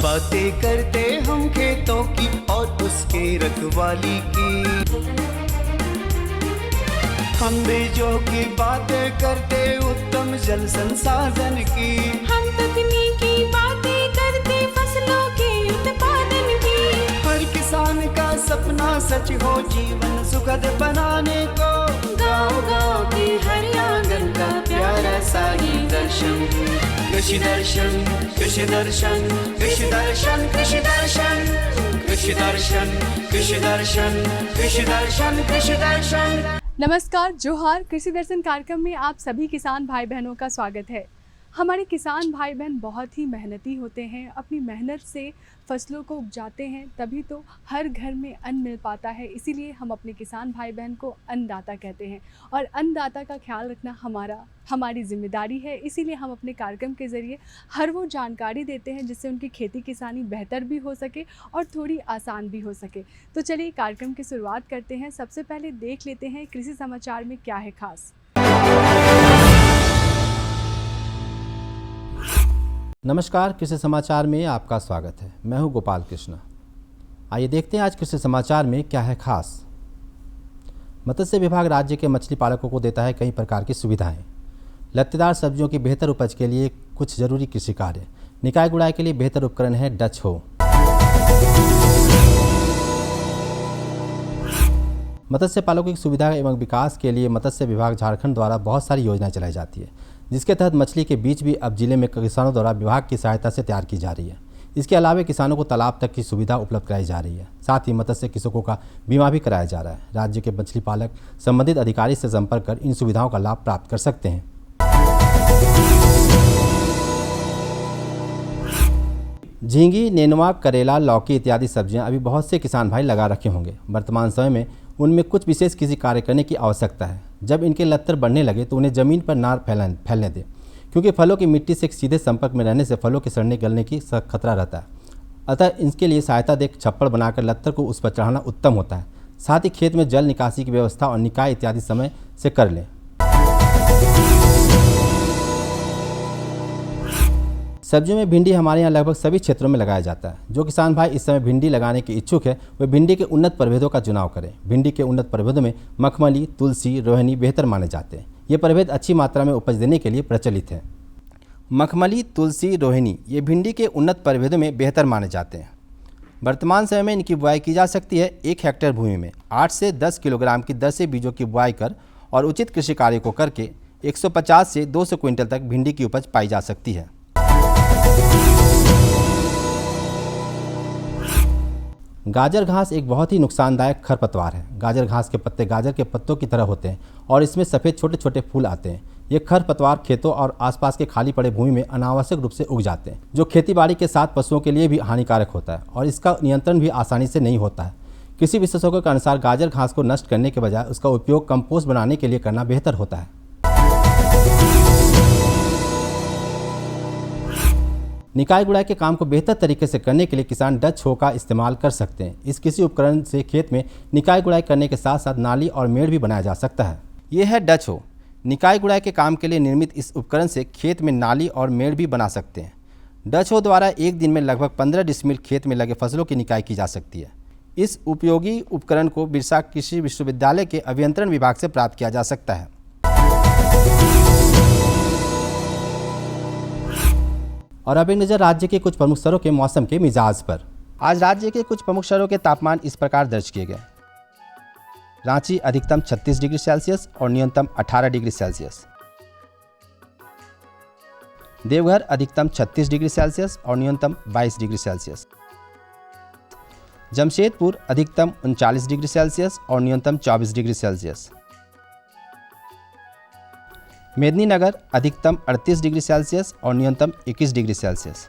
बातें करते हम खेतों की और उसके रखवाली की, हम बीजों की बातें करते उत्तम जल संसाधन की, हम तकनीकी बातें करते फसलों के उत्पादन की। हर किसान का सपना सच हो जीवन सुखद बनाने को, गाँव-गाँव के हर आंगन का प्यारा सा ये दर्शन। कृषि दर्शन, कृषि दर्शन, कृषि दर्शन, कृषि दर्शन, कृषि दर्शन, कृषि दर्शन, कृषि दर्शन, कृषि दर्शन। नमस्कार, जोहार। कृषि दर्शन कार्यक्रम में आप सभी किसान भाई बहनों का स्वागत है। हमारे किसान भाई बहन बहुत ही मेहनती होते हैं, अपनी मेहनत से फसलों को उपजाते हैं, तभी तो हर घर में अन्न मिल पाता है। इसीलिए हम अपने किसान भाई बहन को अन्नदाता कहते हैं और अन्नदाता का ख्याल रखना हमारी जिम्मेदारी है। इसीलिए हम अपने कार्यक्रम के ज़रिए हर वो जानकारी देते हैं जिससे उनकी खेती किसानी बेहतर भी हो सके और थोड़ी आसान भी हो सके। तो चलिए कार्यक्रम की शुरुआत करते हैं। सबसे पहले देख लेते हैं कृषि समाचार में क्या है खास। नमस्कार, कृषि समाचार में आपका स्वागत है। मैं हूं गोपाल कृष्ण। आइए देखते हैं आज कृषि समाचार में क्या है खास। मत्स्य विभाग राज्य के मछली पालकों को देता है कई प्रकार की सुविधाएं। लत्तेदार सब्जियों की बेहतर उपज के लिए कुछ जरूरी कृषि कार्य। निकाय गुड़ाई के लिए बेहतर उपकरण है डच हो। मत्स्य पालकों की सुविधा एवं विकास के लिए मत्स्य विभाग झारखंड द्वारा बहुत सारी योजनाएं चलाई जाती है, जिसके तहत मछली के बीज भी अब जिले में किसानों द्वारा विभाग की सहायता से तैयार की जा रही है। इसके अलावा किसानों को तालाब तक की सुविधा उपलब्ध कराई जा रही है। साथ ही मत्स्य कृषकों का बीमा भी कराया जा रहा है। राज्य के मछली पालक संबंधित अधिकारी से संपर्क कर इन सुविधाओं का लाभ प्राप्त कर सकते हैं। झींगी, नेनुआ, करेला, लौकी इत्यादि सब्जियां अभी बहुत से किसान भाई लगा रखे होंगे। वर्तमान समय में उनमें कुछ विशेष कृषि कार्य करने की आवश्यकता है। जब इनके लत्तर बढ़ने लगे तो उन्हें ज़मीन पर ना फैलने दें, क्योंकि फलों की मिट्टी से सीधे संपर्क में रहने से फलों के सड़ने गलने की खतरा रहता है। अतः इसके लिए सहायता दे छप्पड़ बनाकर लत्तर को उस पर चढ़ाना उत्तम होता है। साथ ही खेत में जल निकासी की व्यवस्था और निकाय इत्यादि समय से कर लें। सब्जियों में भिंडी हमारे यहाँ लगभग सभी क्षेत्रों में लगाया जाता है। जो किसान भाई इस समय भिंडी लगाने के इच्छुक है वे भिंडी के उन्नत प्रभेदों का चुनाव करें। भिंडी के उन्नत प्रभेदों में मखमली, तुलसी, रोहिणी बेहतर माने जाते हैं। ये प्रभेद अच्छी मात्रा में उपज देने के लिए प्रचलित है। मखमली, तुलसी, रोहिणी ये भिंडी के उन्नत प्रभेदों में बेहतर माने जाते हैं। वर्तमान समय में इनकी बुआई की जा सकती है। 1 हेक्टेयर भूमि में 8 से 10 किलोग्राम की दर से बीजों की बुआई कर और उचित कृषि कार्य को करके 150 से 200 क्विंटल तक भिंडी की उपज पाई जा सकती है। गाजर घास एक बहुत ही नुकसानदायक खरपतवार है। गाजर घास के पत्ते गाजर के पत्तों की तरह होते हैं और इसमें सफ़ेद छोटे छोटे फूल आते हैं। ये खरपतवार खेतों और आसपास के खाली पड़े भूमि में अनावश्यक रूप से उग जाते हैं, जो खेतीबाड़ी के साथ पशुओं के लिए भी हानिकारक होता है और इसका नियंत्रण भी आसानी से नहीं होता है। कृषि विशेषज्ञों के अनुसार गाजर घास को नष्ट करने के बजाय उसका उपयोग कंपोस्ट बनाने के लिए करना बेहतर होता है। निकाय गुड़ाई के काम को बेहतर तरीके से करने के लिए किसान डच हो का इस्तेमाल कर सकते हैं। इस कृषि उपकरण से खेत में निकाय गुड़ाई करने के साथ साथ नाली और मेड़ भी बनाया जा सकता है। ये है डच हो। निकाय गुड़ाई के काम के लिए निर्मित इस उपकरण से खेत में नाली और मेड़ भी बना सकते हैं। डच हो द्वारा एक दिन में लगभग 15 डिसमिल खेत में लगे फसलों की निकाई की जा सकती है। इस उपयोगी उपकरण को बिरसा कृषि विश्वविद्यालय के अभियंत्रण विभाग से प्राप्त किया जा सकता है। और अब एक नज़र राज्य के कुछ प्रमुख शहरों के मौसम के मिजाज पर। आज राज्य के कुछ प्रमुख शहरों के तापमान इस प्रकार दर्ज किए गए। रांची अधिकतम 36 डिग्री सेल्सियस और न्यूनतम 18 डिग्री सेल्सियस। देवघर अधिकतम 36 डिग्री सेल्सियस और न्यूनतम 22 डिग्री सेल्सियस। जमशेदपुर अधिकतम 39 डिग्री सेल्सियस और न्यूनतम 24 डिग्री सेल्सियस। मेदिनीनगर अधिकतम 38 डिग्री सेल्सियस और न्यूनतम 21 डिग्री सेल्सियस।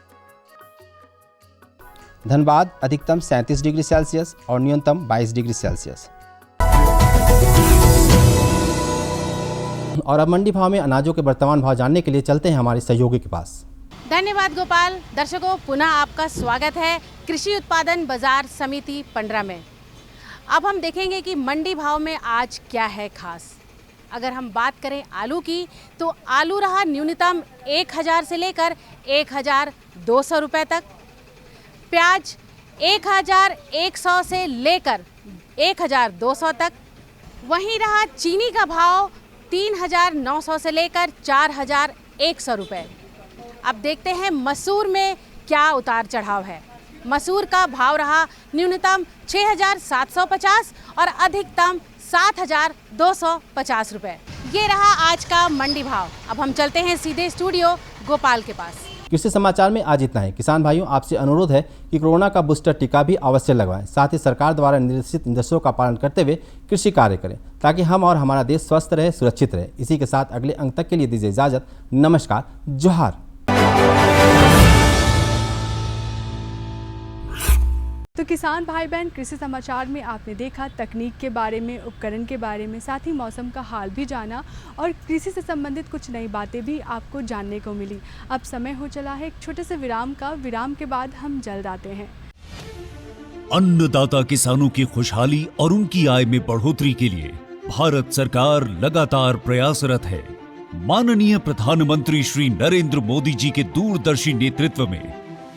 धनबाद अधिकतम 37 डिग्री सेल्सियस और न्यूनतम 22 डिग्री सेल्सियस। और अब मंडी भाव में अनाजों के वर्तमान भाव जानने के लिए चलते हैं हमारे सहयोगी के पास। धन्यवाद गोपाल। दर्शकों, पुनः आपका स्वागत है कृषि उत्पादन बाजार समिति 15 में। अब हम देखेंगे कि मंडी भाव में आज क्या है खास। अगर हम बात करें आलू की, तो आलू रहा न्यूनतम 1000 से लेकर 1200 रुपये तक, प्याज 1100 से लेकर 1200 तक, वहीं रहा चीनी का भाव 3900 से लेकर 4100 रुपये। अब देखते हैं मसूर में क्या उतार चढ़ाव है। मसूर का भाव रहा न्यूनतम 6750 और अधिकतम 7250 रुपये। ये रहा आज का मंडी भाव। अब हम चलते हैं सीधे स्टूडियो गोपाल के पास। कृषि समाचार में आज इतना है। किसान भाइयों, आपसे अनुरोध है कि कोरोना का बूस्टर टीका भी अवश्य लगवाएं। साथ ही सरकार द्वारा निर्देशित निर्देशों का पालन करते हुए कृषि कार्य करें, ताकि हम और हमारा देश स्वस्थ रहे, सुरक्षित रहे। इसी के साथ अगले अंक तक के लिए दीजिए इजाजत। नमस्कार, जोहार। तो किसान भाई बहन, कृषि समाचार में आपने देखा तकनीक के बारे में, उपकरण के बारे में, साथ ही मौसम का हाल भी जाना और कृषि से संबंधित कुछ नई बातें भी आपको जानने को मिली। अब समय हो चला है एक छोटे से विराम का। विराम के बाद हम जल्द आते हैं। अन्नदाता किसानों की खुशहाली और उनकी आय में बढ़ोतरी के लिए भारत सरकार लगातार प्रयासरत है। माननीय प्रधानमंत्री श्री नरेंद्र मोदी जी के दूरदर्शी नेतृत्व में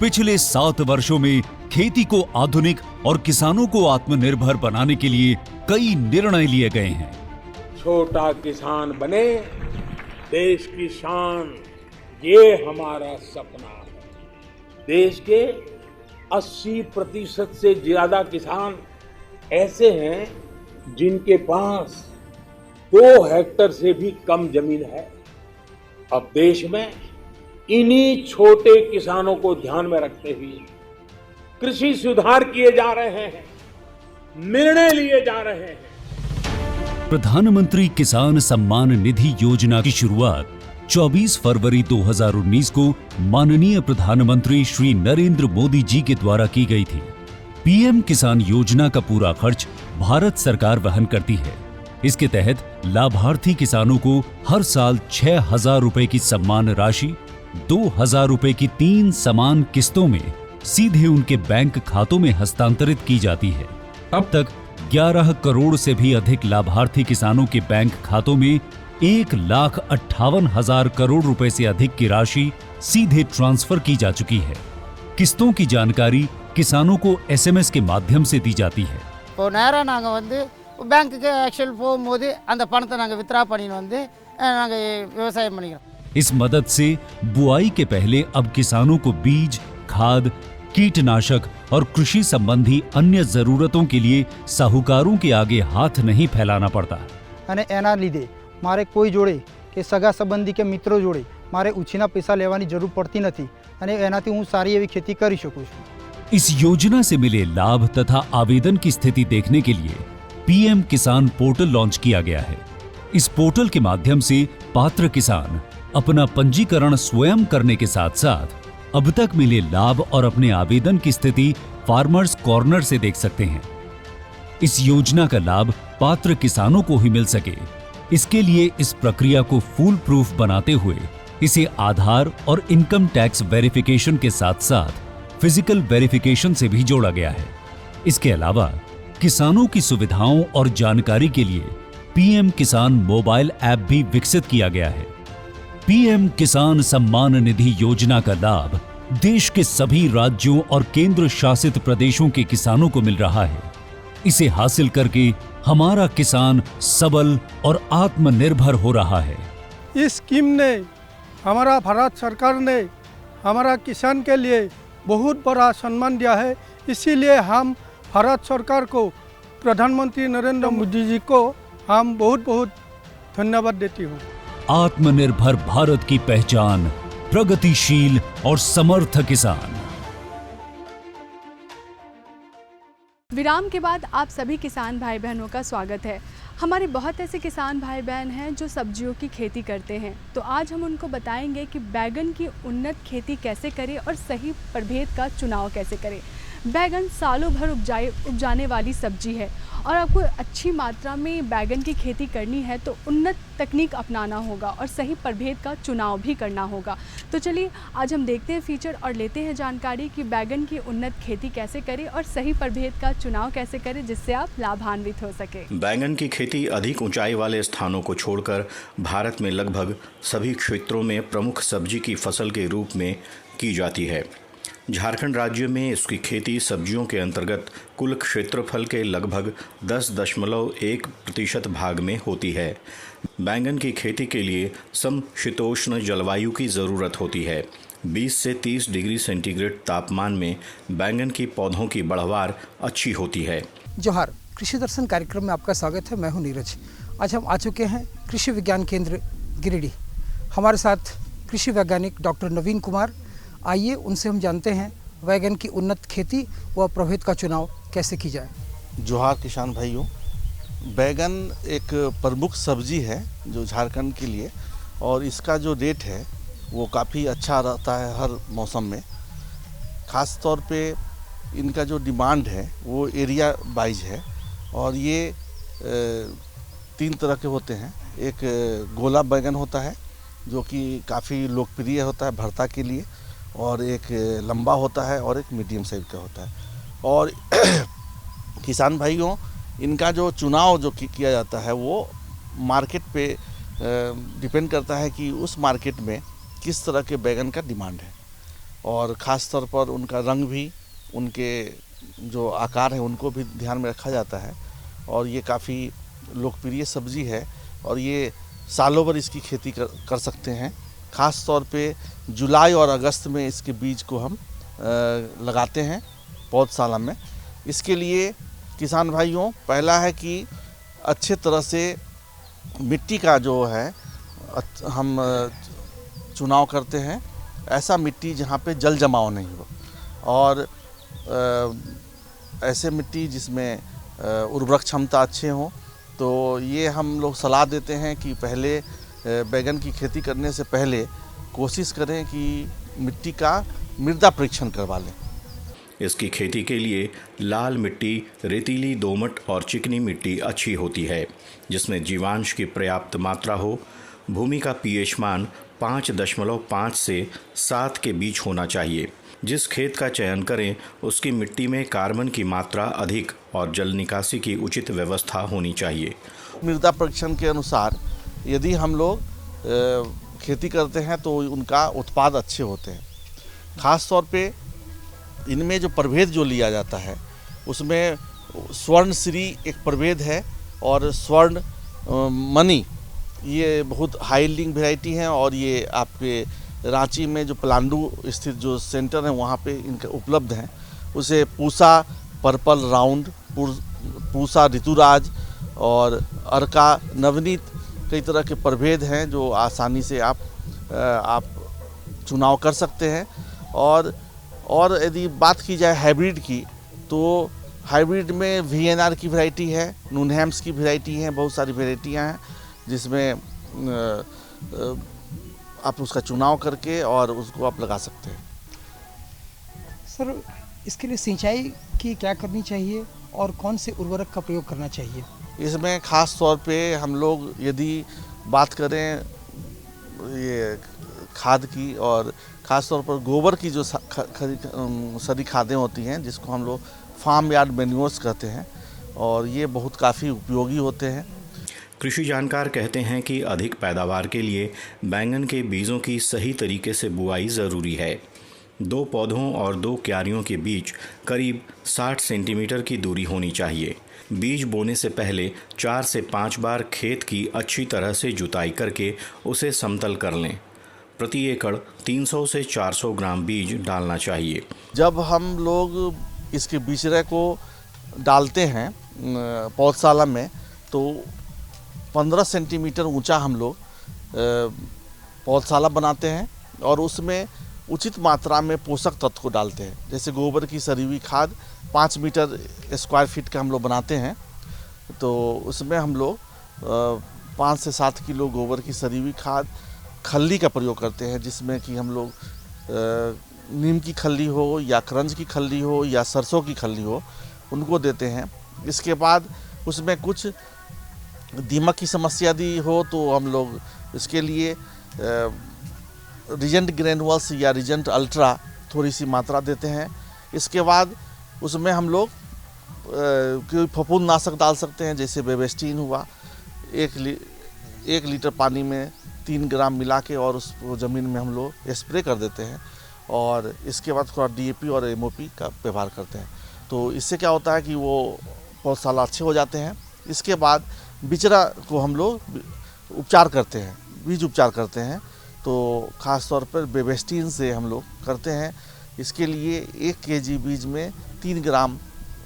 पिछले 7 वर्षों में खेती को आधुनिक और किसानों को आत्मनिर्भर बनाने के लिए कई निर्णय लिए गए हैं। छोटा किसान बने देश की शान, ये हमारा सपना है। देश के 80% से ज्यादा किसान ऐसे हैं जिनके पास 2 हेक्टेयर से भी कम जमीन है। अब देश में इन्हीं छोटे किसानों को ध्यान में रखते हुए कृषि सुधार किए जा रहे हैं, निर्णय लिए जा रहे हैं। प्रधानमंत्री किसान सम्मान निधि योजना की शुरुआत 24 फरवरी 2019 को माननीय प्रधानमंत्री श्री नरेंद्र मोदी जी के द्वारा की गई थी। पीएम किसान योजना का पूरा खर्च भारत सरकार वहन करती है। इसके तहत लाभार्थी किसानों को हर साल 6000 रुपए की सम्मान राशि 2000 रुपए की 3 समान किस्तों में सीधे उनके बैंक खातों में हस्तांतरित की जाती है। अब तक 11 करोड़ से भी अधिक लाभार्थी किसानों के बैंक खातों में 1,58,000 करोड़ रुपए से अधिक की राशि सीधे ट्रांसफर की जा चुकी है। किस्तों की जानकारी किसानों को एसएमएस के माध्यम से दी जाती है। இப்போ நேரா நாங்க வந்து பேங்க்குக்கு ஆக்சுவல் போகும்போது அந்த பணத்தை நாங்க வித்ரா பண்ணிட்டு வந்து நாங்க விவசாயம் பண்ணிக்கிறோம்। इस मदद से बुआई के पहले अब किसानों को बीज, खाद, कीटनाशक और कृषि संबंधी अन्य जरूरतों के लिए साहूकारों के आगे हाथ नहीं फैलाना पड़ता। અને એના લીધે મારે કોઈ જોડે કે સગા સંબંધી કે મિત્રો જોડે મારે ઉછીના પૈસા લેવાની જરૂર પડતી નથી અને એનાથી હું સારી એવી खेती કરી શકું છું। इस योजना से मिले लाभ तथा आवेदन की स्थिति देखने के लिए पीएम किसान पोर्टल लॉन्च किया गया है। इस पोर्टल के माध्यम से पात्र किसान अपना पंजीकरण स्वयं करने के साथ साथ अब तक मिले लाभ और अपने आवेदन की स्थिति फार्मर्स कॉर्नर से देख सकते हैं। इस योजना का लाभ पात्र किसानों को ही मिल सके, इसके लिए इस प्रक्रिया को फूल प्रूफ बनाते हुए इसे आधार और इनकम टैक्स वेरिफिकेशन के साथ साथ फिजिकल वेरिफिकेशन से भी जोड़ा गया है। इसके अलावा किसानों की सुविधाओं और जानकारी के लिए पीएम किसान मोबाइल ऐप भी विकसित किया गया है। पीएम किसान सम्मान निधि योजना का लाभ देश के सभी राज्यों और केंद्र शासित प्रदेशों के किसानों को मिल रहा है। इसे हासिल करके हमारा किसान सबल और आत्मनिर्भर हो रहा है। इस स्कीम ने हमारा भारत सरकार ने हमारा किसान के लिए बहुत बड़ा सम्मान दिया है। इसीलिए हम भारत सरकार को, प्रधानमंत्री नरेंद्र मोदी जी को हम बहुत बहुत धन्यवाद देती हूँ। आत्मनिर्भर भारत की पहचान, प्रगतिशील और समर्थ किसान। विराम के बाद आप सभी किसान भाई बहनों का स्वागत है। हमारे बहुत ऐसे किसान भाई बहन हैं जो सब्जियों की खेती करते हैं, तो आज हम उनको बताएंगे कि बैगन की उन्नत खेती कैसे करें और सही प्रभेद का चुनाव कैसे करें। बैगन सालों भर उपजाने वाली सब्जी है और आपको अच्छी मात्रा में बैगन की खेती करनी है तो उन्नत तकनीक अपनाना होगा और सही प्रभेद का चुनाव भी करना होगा। तो चलिए आज हम देखते हैं फीचर और लेते हैं जानकारी कि बैगन की उन्नत खेती कैसे करें और सही प्रभेद का चुनाव कैसे करें जिससे आप लाभान्वित हो सके। बैंगन की खेती अधिक ऊंचाई वाले स्थानों को छोड़कर भारत में लगभग सभी क्षेत्रों में प्रमुख सब्जी की फसल के रूप में की जाती है। झारखंड राज्य में इसकी खेती सब्जियों के अंतर्गत कुल क्षेत्रफल के लगभग 10.1% भाग में होती है। बैंगन की खेती के लिए समशीतोष्ण जलवायु की ज़रूरत होती है। 20 से 30 डिग्री सेंटीग्रेड तापमान में बैंगन की पौधों की बढ़वार अच्छी होती है। जोहार, कृषि दर्शन कार्यक्रम में आपका स्वागत है। मैं हूं नीरज। आज हम आ चुके हैं कृषि विज्ञान केंद्र गिरिडीह। हमारे साथ कृषि वैज्ञानिक डॉक्टर नवीन कुमार। आइए उनसे हम जानते हैं बैगन की उन्नत खेती व प्रभेद का चुनाव कैसे की जाए। जोहार किसान भाइयों, बैगन एक प्रमुख सब्जी है जो झारखंड के लिए, और इसका जो रेट है वो काफ़ी अच्छा रहता है हर मौसम में। ख़ास तौर पे इनका जो डिमांड है वो एरिया वाइज है और ये 3 तरह के होते हैं। एक गोला बैगन होता है जो कि काफ़ी लोकप्रिय होता है भरता के लिए, और एक लंबा होता है और एक मीडियम साइज का होता है। और किसान भाइयों, इनका जो चुनाव जो किया जाता है वो मार्केट पे डिपेंड करता है कि उस मार्केट में किस तरह के बैगन का डिमांड है, और ख़ास तौर पर उनका रंग भी, उनके जो आकार है उनको भी ध्यान में रखा जाता है। और ये काफ़ी लोकप्रिय सब्जी है और ये सालों भर इसकी खेती कर सकते हैं। ख़ास तौर पे जुलाई और अगस्त में इसके बीज को हम लगाते हैं पौधशाला में। इसके लिए किसान भाइयों, पहला है कि अच्छे तरह से मिट्टी का जो है हम चुनाव करते हैं। ऐसा मिट्टी जहाँ पे जल जमाव नहीं हो, और ऐसे मिट्टी जिसमें उर्वरक क्षमता अच्छे हों। तो ये हम लोग सलाह देते हैं कि पहले बैगन की खेती करने से पहले कोशिश करें कि मिट्टी का मृदा परीक्षण करवा लें। इसकी खेती के लिए लाल मिट्टी, रेतीली, दोमट और चिकनी मिट्टी अच्छी होती है जिसमें जीवांश की पर्याप्त मात्रा हो। भूमि का पीएच मान 5.5 से 7 के बीच होना चाहिए। जिस खेत का चयन करें उसकी मिट्टी में कार्बन की मात्रा अधिक और जल निकासी की उचित व्यवस्था होनी चाहिए। मृदा परीक्षण के अनुसार यदि हम लोग खेती करते हैं तो उनका उत्पाद अच्छे होते हैं। ख़ास तौर पे इनमें जो प्रभेद जो लिया जाता है उसमें स्वर्ण श्री एक प्रभेद है और स्वर्ण मणि, ये बहुत हाई यील्डिंग वैरायटी हैं और ये आपके रांची में जो पलांडू स्थित जो सेंटर है वहाँ पे इनका उपलब्ध हैं। उसे पूसा पर्पल राउंड, पूसा ऋतुराज और अर्का नवनीत, कई तरह के प्रभेद हैं जो आसानी से आप चुनाव कर सकते हैं। और यदि बात की जाए हाइब्रिड की, तो हाइब्रिड में VNR की वैरायटी है, नूनहैम्स की वैरायटी है, बहुत सारी वैरायटियाँ हैं जिसमें आप उसका चुनाव करके और उसको आप लगा सकते हैं। सर, इसके लिए सिंचाई की क्या करनी चाहिए और कौन से उर्वरक का प्रयोग करना चाहिए? इसमें ख़ास तौर पे हम लोग यदि बात करें ये खाद की, और ख़ास तौर पर गोबर की जो सरी खादें होती हैं जिसको हम लोग फार्म यार्ड मैन्योर्स कहते हैं, और ये बहुत काफ़ी उपयोगी होते हैं। कृषि जानकार कहते हैं कि अधिक पैदावार के लिए बैंगन के बीजों की सही तरीके से बुआई ज़रूरी है। 2 पौधों और 2 क्यारियों के बीच करीब 60 सेंटीमीटर की दूरी होनी चाहिए। बीज बोने से पहले 4 से 5 बार खेत की अच्छी तरह से जुताई करके उसे समतल कर लें। प्रति एकड़ 300 से 400 ग्राम बीज डालना चाहिए। जब हम लोग इसके बीजरे को डालते हैं पौधशाला में तो 15 सेंटीमीटर ऊंचा हम लोग पौधशाला बनाते हैं और उसमें उचित मात्रा में पोषक तत्व को डालते हैं। जैसे गोबर की सड़ी हुई खाद 5 मीटर स्क्वायर फीट का हम लोग बनाते हैं, तो उसमें हम लोग 5 से 7 किलो गोबर की सड़ी हुई खाद, खल्ली का प्रयोग करते हैं, जिसमें कि हम लोग नीम की खल्ली हो या करंज की खल्ली हो या सरसों की खल्ली हो, उनको देते हैं। इसके बाद उसमें कुछ दीमक की समस्या यदि हो तो हम लोग इसके लिए रीजेंट ग्रेनुअल्स या रीजेंट अल्ट्रा थोड़ी सी मात्रा देते हैं। इसके बाद उसमें हम लोग कोई फफूंदनाशक डाल सकते हैं, जैसे बेबेस्टीन हुआ, 1 लीटर पानी में 3 ग्राम मिला के और उसको ज़मीन में हम लोग स्प्रे कर देते हैं। और इसके बाद थोड़ा DAP और MOP का व्यवहार करते हैं। तो इससे क्या होता है कि वो पौधशाला अच्छे हो जाते हैं। इसके बाद बिचरा को हम लोग उपचार करते हैं, बीज उपचार करते हैं। तो ख़ास तौर पर बेबेस्टीन से हम लोग करते हैं। इसके लिए 1 kg बीज में 3 ग्राम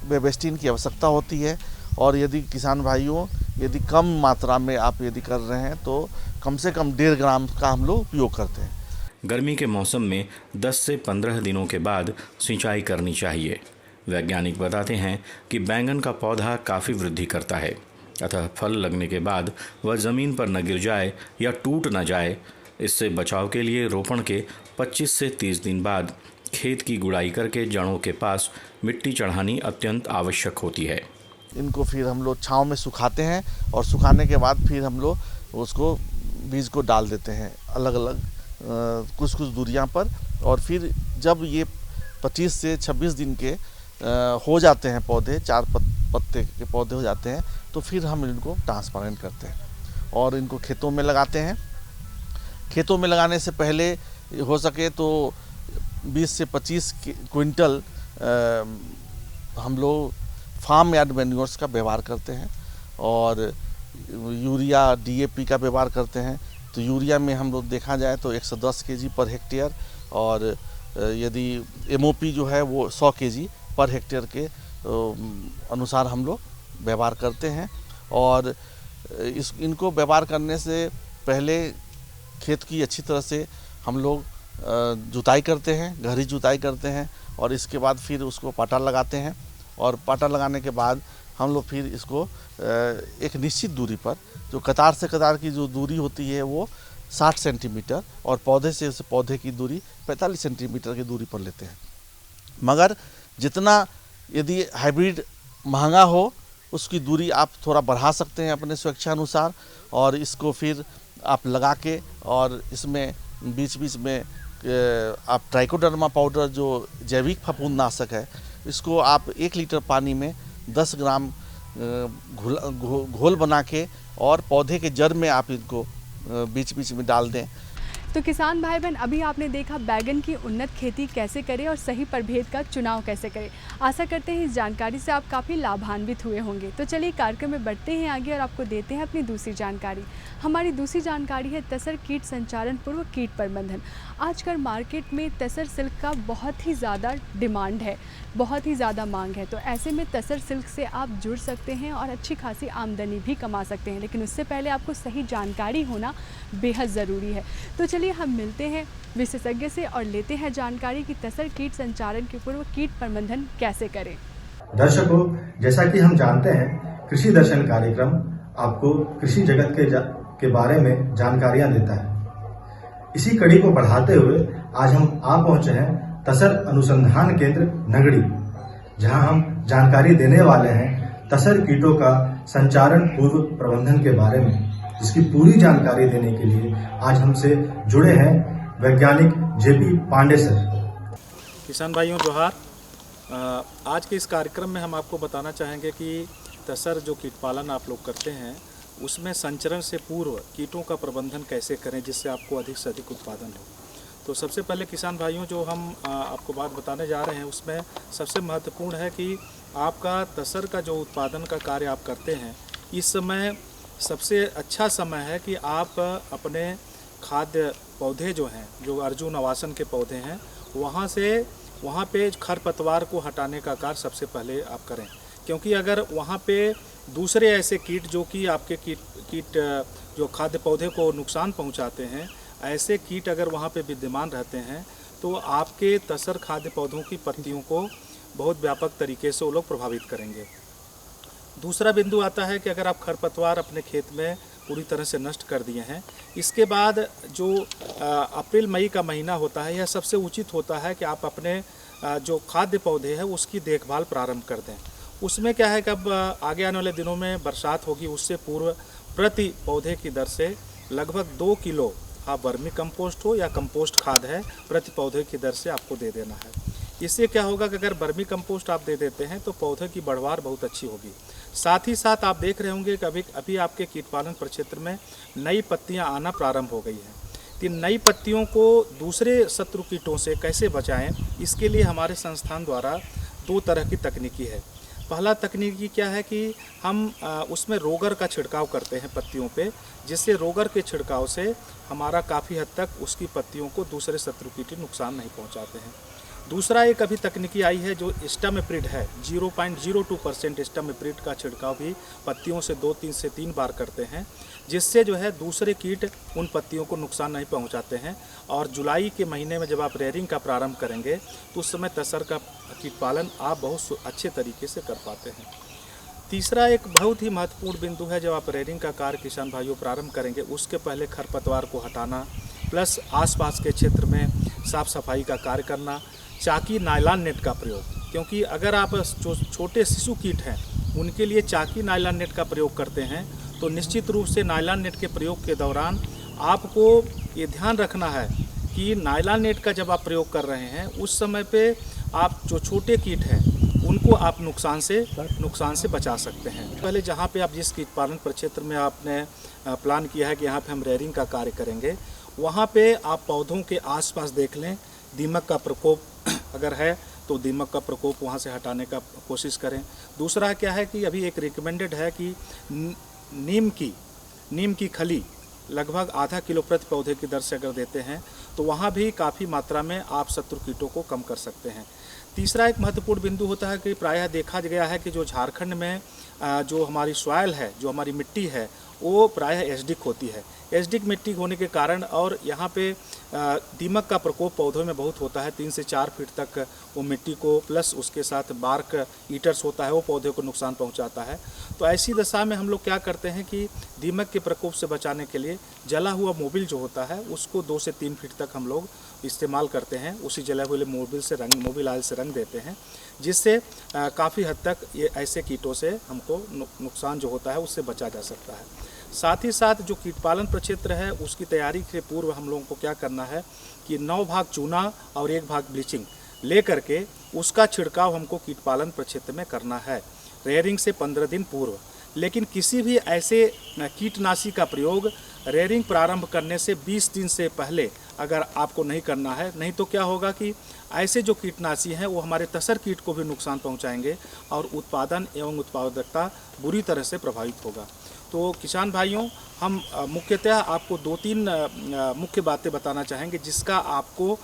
बेबेस्टीन की आवश्यकता होती है। और यदि किसान भाइयों यदि कम मात्रा में आप यदि कर रहे हैं तो कम से कम 1.5 ग्राम का हम लोग उपयोग करते हैं। गर्मी के मौसम में 10 से 15 दिनों के बाद सिंचाई करनी चाहिए। वैज्ञानिक बताते हैं कि बैंगन का पौधा काफ़ी वृद्धि करता है, अतः फल लगने के बाद वह ज़मीन पर न गिर जाए या टूट न जाए, इससे बचाव के लिए रोपण के 25 से 30 दिन बाद खेत की गुड़ाई करके जड़ों के पास मिट्टी चढ़ानी अत्यंत आवश्यक होती है। इनको फिर हम लोग छांव में सुखाते हैं और सुखाने के बाद फिर हम लोग उसको बीज को डाल देते हैं अलग अलग कुछ दूरियां पर। और फिर जब ये 25 से 26 दिन के हो जाते हैं पौधे, 4 पत्ते के पौधे हो जाते हैं, तो फिर हम इनको ट्रांसप्लांट करते हैं और इनको खेतों में लगाते हैं। खेतों में लगाने से पहले हो सके तो 20 से 25 क्विंटल हम लोग फार्म यार्ड मैन्योर्स का व्यवहार करते हैं और यूरिया DAP का व्यवहार करते हैं। तो यूरिया में हम लोग देखा जाए तो 110 kg पर हेक्टेयर और यदि MOP जो है वो 100 kg पर हेक्टेयर के अनुसार हम लोग व्यवहार करते हैं। और इनको व्यवहार करने से पहले खेत की अच्छी तरह से हम लोग जुताई करते हैं, गहरी जुताई करते हैं और इसके बाद फिर उसको पाटा लगाते हैं। और पाटा लगाने के बाद हम लोग फिर इसको एक निश्चित दूरी पर, जो कतार से कतार की जो दूरी होती है वो 60 सेंटीमीटर और पौधे से उस पौधे की दूरी 45 सेंटीमीटर की दूरी पर लेते हैं। मगर जितना यदि हाइब्रिड महंगा हो उसकी दूरी आप थोड़ा बढ़ा सकते हैं अपने स्वेच्छानुसार। और इसको फिर आप लगा के और इसमें बीच बीच में आप ट्राइकोडर्मा पाउडर जो जैविक फफूंदनाशक है, इसको आप 1 लीटर पानी में 10 ग्राम घोल बना के और पौधे के जड़ में आप इनको बीच बीच में डाल दें। तो किसान भाई बहन, अभी आपने देखा बैगन की उन्नत खेती कैसे करें और सही प्रभेद का चुनाव कैसे करें। आशा करते हैं इस जानकारी से आप काफ़ी लाभान्वित हुए होंगे। तो चलिए कार्यक्रम में बढ़ते हैं आगे और आपको देते हैं अपनी दूसरी जानकारी। हमारी दूसरी जानकारी है तसर कीट संचारण पूर्व कीट प्रबंधन। आजकल मार्केट में तसर सिल्क का बहुत ही ज़्यादा डिमांड है, बहुत ही ज़्यादा मांग है। तो ऐसे में तसर सिल्क से आप जुड़ सकते हैं और अच्छी खासी आमदनी भी कमा सकते हैं, लेकिन उससे पहले आपको सही जानकारी होना बेहद ज़रूरी है। तो चलिए हम मिलते हैं विशेषज्ञ से और लेते हैं जानकारी कि तसर कीट संचारण के पूर्व कीट प्रबंधन कैसे करें। दर्शकों, जैसा कि हम जानते हैं, कृषि दर्शन कार्यक्रम आपको कृषि जगत के बारे में जानकारियां देता है। इसी कड़ी को बढ़ाते हुए आज हम आ पहुंचे हैं तसर अनुसंधान केंद्र नगड़ी, जहां हम जानकारी देने वाले हैं तसर कीटों का संचारण पूर्व प्रबंधन के बारे में। इसकी पूरी जानकारी देने के लिए आज हमसे जुड़े हैं वैज्ञानिक JP पांडे सर। किसान भाइयों जोहार। आज के इस कार्यक्रम में हम आपको बताना चाहेंगे कि तसर जो कीट पालन आप लोग करते हैं उसमें संचरण से पूर्व कीटों का प्रबंधन कैसे करें जिससे आपको अधिक से अधिक उत्पादन हो। तो सबसे पहले किसान भाइयों जो हम आपको बात बताने जा रहे हैं उसमें सबसे महत्वपूर्ण है कि आपका तसर का जो उत्पादन का कार्य आप करते हैं, इस समय सबसे अच्छा समय है कि आप अपने खाद्य पौधे जो हैं, जो अर्जुन आवासन के पौधे हैं, वहाँ पे खरपतवार को हटाने का कार्य सबसे पहले आप करें। क्योंकि अगर वहाँ पे दूसरे ऐसे कीट जो कि आपके कीट जो खाद्य पौधे को नुकसान पहुँचाते हैं, ऐसे कीट अगर वहाँ पे विद्यमान रहते हैं तो आपके तसर खाद्य पौधों की पत्तियों को बहुत व्यापक तरीके से वो लोग प्रभावित करेंगे। दूसरा बिंदु आता है कि अगर आप खरपतवार अपने खेत में पूरी तरह से नष्ट कर दिए हैं। इसके बाद जो अप्रैल मई का महीना होता है, यह सबसे उचित होता है कि आप अपने जो खाद्य पौधे हैं उसकी देखभाल प्रारंभ कर दें। उसमें क्या है कि अब आगे आने वाले दिनों में बरसात होगी, उससे पूर्व प्रति पौधे की दर से लगभग 2 किलो आप वर्मी कंपोस्ट हो या कंपोस्ट खाद है प्रति पौधे की दर से आपको दे देना है। इससे क्या होगा कि अगर वर्मी कंपोस्ट आप दे देते हैं तो पौधे की बढ़वार बहुत अच्छी होगी। साथ ही साथ आप देख रहे होंगे कि अभी आपके कीट पालन प्रक्षेत्र में नई पत्तियां आना प्रारंभ हो गई हैं। तो नई पत्तियों को दूसरे शत्रु कीटों से कैसे बचाएं, इसके लिए हमारे संस्थान द्वारा 2 तरह की तकनीकी है। पहला तकनीकी क्या है कि हम उसमें रोगर का छिड़काव करते हैं पत्तियों पे, जिससे रोगर के छिड़काव से हमारा काफ़ी हद तक उसकी पत्तियों को दूसरे शत्रु कीट नुकसान नहीं पहुंचाते हैं। दूसरा एक अभी तकनीकी आई है जो स्टैमेप्रिड है, 0.02% स्टैमेप्रिड का छिड़काव भी पत्तियों से 2 से 3 बार करते हैं, जिससे जो है दूसरे कीट उन पत्तियों को नुकसान नहीं पहुंचाते हैं। और जुलाई के महीने में जब आप रेयरिंग का प्रारंभ करेंगे तो उस समय तसर का कीट पालन आप बहुत अच्छे तरीके से कर पाते हैं। तीसरा एक बहुत ही महत्वपूर्ण बिंदु है, जब आप रेयरिंग का कार्य किसान भाइयों प्रारंभ करेंगे उसके पहले खरपतवार को हटाना, प्लस आसपास के क्षेत्र में साफ सफाई का कार्य करना, चाकी नायलॉन नेट का प्रयोग, क्योंकि अगर आप जो छोटे शिशु कीट हैं उनके लिए चाकी नायलॉन नेट का प्रयोग करते हैं तो निश्चित रूप से नायलॉन नेट के प्रयोग के दौरान आपको ये ध्यान रखना है कि नायलॉन नेट का जब आप प्रयोग कर रहे हैं उस समय पे आप जो छोटे कीट हैं उनको आप नुकसान से बचा सकते हैं। पहले जहाँ पे आप जिस कीट पालन प्रक्षेत्र में आपने प्लान किया है कि यहाँ पे हम रेयरिंग का कार्य करेंगे, वहाँ पे आप पौधों के आसपास देख लें दीमक का प्रकोप अगर है तो दीमक का प्रकोप वहाँ से हटाने का कोशिश करें। दूसरा क्या है कि अभी एक रिकमेंडेड है कि नीम की खली लगभग आधा किलो प्रति पौधे की दर से अगर देते हैं तो वहाँ भी काफ़ी मात्रा में आप शत्रु कीटों को कम कर सकते हैं। तीसरा एक महत्वपूर्ण बिंदु होता है कि प्रायः देखा गया है कि जो झारखंड में जो हमारी सॉइल है, जो हमारी मिट्टी है, वो प्रायः एसिडिक होती है। एसिडिक मिट्टी होने के कारण और यहाँ पे दीमक का प्रकोप पौधों में बहुत होता है, 3 से 4 फीट तक वो मिट्टी को प्लस उसके साथ बार्क ईटर्स होता है, वो पौधे को नुकसान पहुँचाता है। तो ऐसी दशा में हम लोग क्या करते हैं कि दीमक के प्रकोप से बचाने के लिए जला हुआ मोबिल जो होता है उसको 2 से 3 फीट तक हम लोग इस्तेमाल करते हैं। उसी जले हुए मोबिल ऑयल से रंग देते हैं, जिससे काफ़ी हद तक ये ऐसे कीटों से हमको नुकसान जो होता है उससे बचा जा सकता है। साथ ही साथ जो कीट पालन प्रक्षेत्र है उसकी तैयारी से पूर्व हम लोगों को क्या करना है कि 9 भाग चूना और 1 भाग ब्लीचिंग ले करके उसका छिड़काव हमको कीट पालन प्रक्षेत्र में करना है रेयरिंग से 15 दिन पूर्व। लेकिन किसी भी ऐसे कीटनाशी का प्रयोग रेयरिंग प्रारंभ करने से 20 दिन से पहले अगर आपको नहीं करना है, नहीं तो क्या होगा कि ऐसे जो कीटनाशी हैं वो हमारे तसर कीट को भी नुकसान पहुंचाएंगे और उत्पादन एवं उत्पादकता बुरी तरह से प्रभावित होगा। तो किसान भाइयों, हम मुख्यतः आपको 2-3 मुख्य बातें बताना चाहेंगे जिसका आपको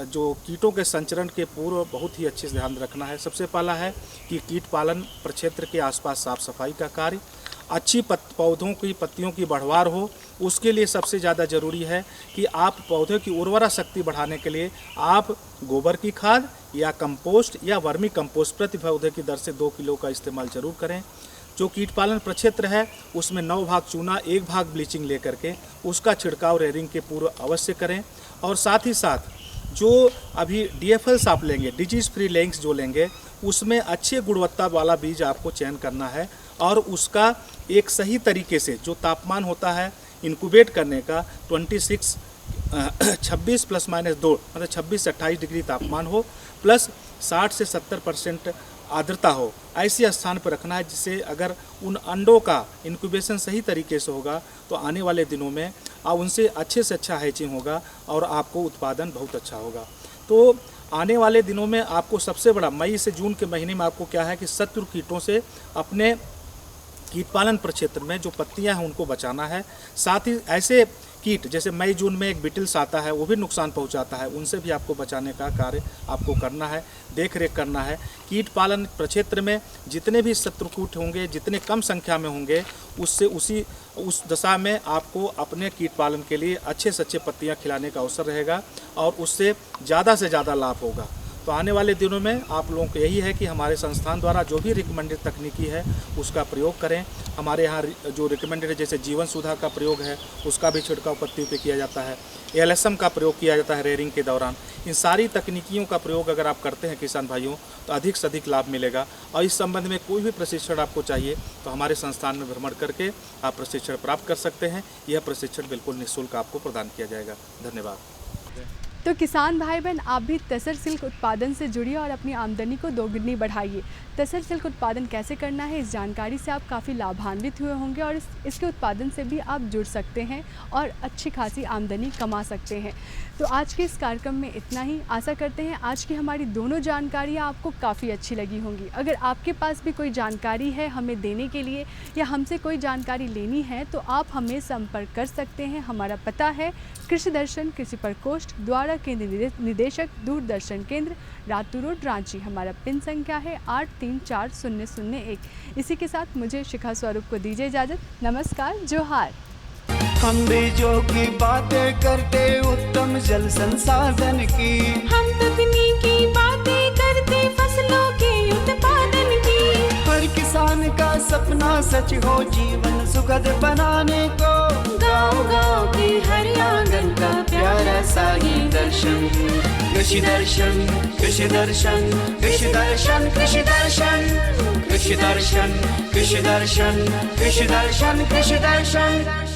जो कीटों के संचरण के पूर्व बहुत ही अच्छे से ध्यान रखना है। सबसे पहला है कि कीट पालन प्रक्षेत्र के आसपास साफ सफाई का कार्य, अच्छी पौधों की पत्तियों की बढ़वार हो, उसके लिए सबसे ज़्यादा ज़रूरी है कि आप पौधे की उर्वरा शक्ति बढ़ाने के लिए आप गोबर की खाद या कंपोस्ट या वर्मी कंपोस्ट प्रति पौधे की दर से 2 किलो का इस्तेमाल जरूर करें। जो कीट पालन प्रक्षेत्र है उसमें 9 भाग चूना 1 भाग ब्लीचिंग लेकर के उसका छिड़काव रेयरिंग के पूर्व अवश्य करें। और साथ ही साथ जो अभी DFLs आप लेंगे, डिजीज फ्री लेंग्स जो लेंगे, उसमें अच्छे गुणवत्ता वाला बीज आपको चयन करना है और उसका एक सही तरीके से जो तापमान होता है इंक्यूबेट करने का 26 ±2 मतलब 26 से 28 डिग्री तापमान हो, प्लस 60 से 70% आर्द्रता हो, ऐसे स्थान पर रखना है जिससे अगर उन अंडों का इंक्यूबेशन सही तरीके से होगा तो आने वाले दिनों में उनसे अच्छे से अच्छा हैचिंग होगा और आपको उत्पादन बहुत अच्छा होगा। तो आने वाले दिनों में आपको सबसे बड़ा मई से जून के महीने में आपको क्या है कि शत्रु कीटों से अपने कीट पालन प्रक्षेत्र में जो पत्तियां हैं उनको बचाना है। साथ ही ऐसे कीट जैसे मई जून में एक बिटल्स आता है, वो भी नुकसान पहुंचाता है, उनसे भी आपको बचाने का कार्य आपको करना है, देख रेख करना है। कीट पालन प्रक्षेत्र में जितने भी शत्रुकूट होंगे, जितने कम संख्या में होंगे, उससे उस दशा में आपको अपने कीट पालन के लिए अच्छे से अच्छे पत्तियाँ खिलाने का अवसर रहेगा और उससे ज़्यादा से ज़्यादा लाभ होगा। तो आने वाले दिनों में आप लोगों को यही है कि हमारे संस्थान द्वारा जो भी रिकमेंडेड तकनीकी है उसका प्रयोग करें। हमारे यहाँ जो रिकमेंडेड है, जैसे जीवन सुधा का प्रयोग है, उसका भी छिड़काव पत्तियों पे किया जाता है। एलएसएम का प्रयोग किया जाता है रेयरिंग के दौरान। इन सारी तकनीकियों का प्रयोग अगर आप करते हैं किसान भाइयों, तो अधिक से अधिक लाभ मिलेगा। और इस संबंध में कोई भी प्रशिक्षण आपको चाहिए तो हमारे संस्थान में भ्रमण करके आप प्रशिक्षण प्राप्त कर सकते हैं। यह प्रशिक्षण बिल्कुल निःशुल्क आपको प्रदान किया जाएगा। धन्यवाद। तो किसान भाई बहन, आप भी तसर सिल्क उत्पादन से जुड़िए और अपनी आमदनी को दोगुनी बढ़ाइए। तसर सिल्क उत्पादन कैसे करना है, इस जानकारी से आप काफ़ी लाभान्वित हुए होंगे और इसके उत्पादन से भी आप जुड़ सकते हैं और अच्छी खासी आमदनी कमा सकते हैं। तो आज के इस कार्यक्रम में इतना ही। आशा करते हैं आज की हमारी दोनों जानकारियाँ आपको काफ़ी अच्छी लगी होंगी। अगर आपके पास भी कोई जानकारी है हमें देने के लिए या हमसे कोई जानकारी लेनी है तो आप हमें संपर्क कर सकते हैं। हमारा पता है कृषि दर्शन, कृषि प्रकोष्ठ, द्वारा केंद्र निदेशक, दूरदर्शन केंद्र, रातू रोड, रांची। हमारा पिन संख्या है 834001। इसी के साथ मुझे शिखा स्वरूप को दीजिए इजाज़त। नमस्कार, जोहार। हम बीजों की बातें करते उत्तम जल संसाधन की, हम तकनीकी बातें करते फसलों के उत्पादन की। हर किसान का सपना सच हो जीवन सुखद बनाने को, गाँव-गाँव के हर आंगन का प्यारा सा ये दर्शन। कृषि दर्शन, कृषि दर्शन, कृषि दर्शन, कृषि दर्शन, कृषि दर्शन, कृषि दर्शन, कृषि दर्शन, कृषि दर्शन।